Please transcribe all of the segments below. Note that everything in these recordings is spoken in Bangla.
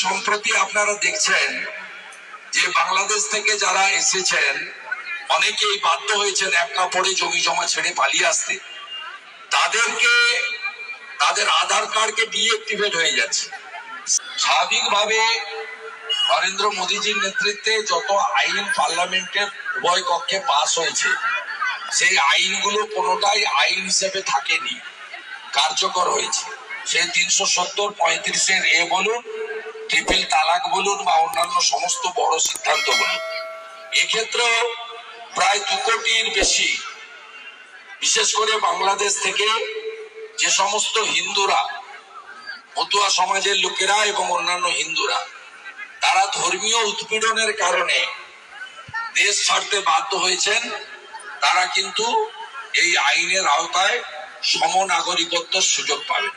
সম্প্রতি আপনারা দেখছেন যে বাংলাদেশ থেকে যারা এসেছেন অনেকেই বাধ্য হয়েছেন এক কাপড়ে জমি জমা ছেড়ে পালিয়ে আসতে। তাদেরকে তাদের আধার কার্ডকে ডিএক্টিভেট হয়ে যাচ্ছে। স্বাভাবিকভাবে নরেন্দ্র মোদীজির নেতৃত্বে যত আইন পার্লামেন্টের উভয় কক্ষে পাস হয়েছে সেই আইনগুলো কোনোটাই আইন হিসেবে থাকেনি, কার্যকর হয়েছে। সেই ৩৭০-৩৫-এর এ বলুন, ট্রিপল তালাক বলুন বা অন্যান্য সমস্ত বড় সিদ্ধান্ত বলুন, এক্ষেত্রেও প্রায় ২ কোটির বেশি, বিশেষ করে বাংলাদেশ থেকে যে সমস্ত হিন্দুরা, মতুয়া সমাজের লোকেরা এবং অন্যান্য হিন্দুরা, তারা ধর্মীয় উৎপীড়নের কারণে দেশ ছাড়তে বাধ্য হয়েছেন, তারা কিন্তু এই আইনের আওতায় সমনাগরিকত্বের সুযোগ পাবেন।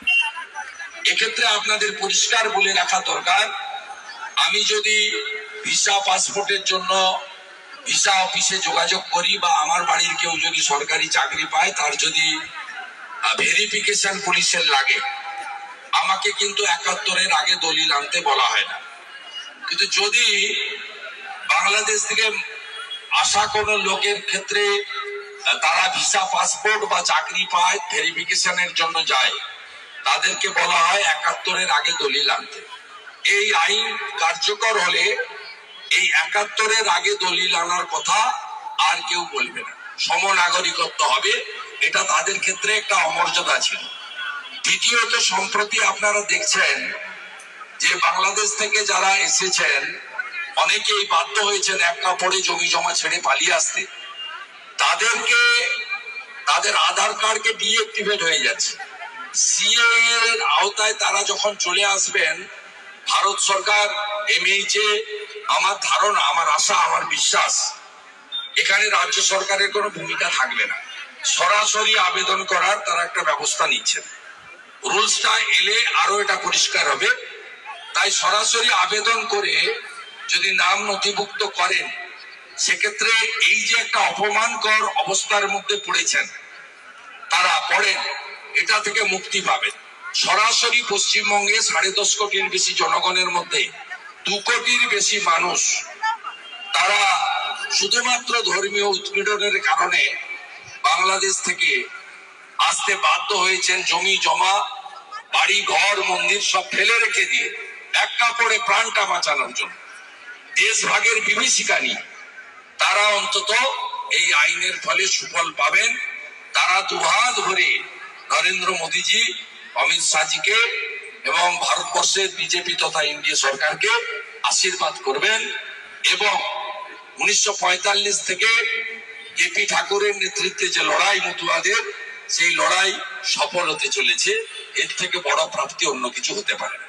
এক্ষেত্রে আপনাদের পরিষ্কার বলে রাখা দরকার, আমি যদি ভিসা পাসপোর্টের জন্য ভিসা অফিসে যোগাযোগ করি বা আমার বাড়ির কেউ যদি সরকারি চাকরি পায়, তার যদি ভেরিফিকেশন পুলিশের লাগে, আমাকে কিন্তু ৭১-এর আগে দলিল আনতে বলা হয় না। কিন্তু যদি বাংলাদেশ থেকে আসা কোনো লোকের ক্ষেত্রে তারা ভিসা পাসপোর্ট বা চাকরি পায়, ভেরিফিকেশনের জন্য যায়, তাদেরকে বলা হয় ৭১-এর আগে দলিল আনতে। এই আইন কার্যকর হলে এই ৭১-এর আগে দলিল আনার কথা আর কেউ বলবে না, সমনাগরিকত্ব হবে। এটা তাদের ক্ষেত্রে একটা অমর্যাদা ছিল। দ্বিতীয়ত, সম্প্রতি আপনারা দেখছেন যে বাংলাদেশ থেকে যারা এসেছেন অনেকেই বাধ্য হয়েছেন এক কাপড়ে জমি জমা ছেড়ে পালিয়ে আসতে। তাদেরকে তাদের আধার কার্ডকে ডিএক্টিভেট হয়ে যাচ্ছে। সিএএ এর আওতায় তারা যখন চলে আসবেন, ভারত সরকার, এমএইচএ, আমার ধারণা, আমার আশা, আমার বিশ্বাস, এখানে রাজ্য সরকারের কোনো ভূমিকা থাকবে না। সরাসরি আবেদন করার তারা একটা ব্যবস্থা নিচ্ছেন। রুলসটা এলে আরো এটা পরিষ্কার হবে। তাই সরাসরি আবেদন করে যদি নাম নথিভুক্ত করেন, সেক্ষেত্রে এই যে একটা অপমানকর অবস্থার মধ্যে পড়েছেন তারা, পড়েন, এটা থেকে মুক্তি পাবেন। সরাসরি পশ্চিমবঙ্গে ১০.৫ কোটির বেশি জনগণের মধ্যে ২ কোটির বেশি মানুষ, তারা শুধুমাত্র ধর্মীয় উৎপীড়নের কারণে বাংলাদেশ থেকে আসতে বাধ্য হয়েছেন। জমি জমা, বাড়ি ঘর, মন্দির সব ফেলে রেখে দিয়ে এক কাপড়ে প্রাণটা বাঁচানোর জন্য, দেশভাগের বিভীষিকা নিয়ে, তারা অন্তত এই আইনের ফলে সুফল পাবেন। তারা দুহাত ভরে নরেন্দ্র মোদীজি, অমিত শাহজিকে এবং ভারতবর্ষের বিজেপি তথা এনডিএ সরকারকে আশীর্বাদ করবেন এবং ১৯৪৫ থেকে কেপি ঠাকুরের নেতৃত্বে যে লড়াই মতুয়াদের, সেই লড়াই সফল হতে চলেছে। এর থেকে বড় প্রাপ্তি অন্য কিছু হতে পারে না।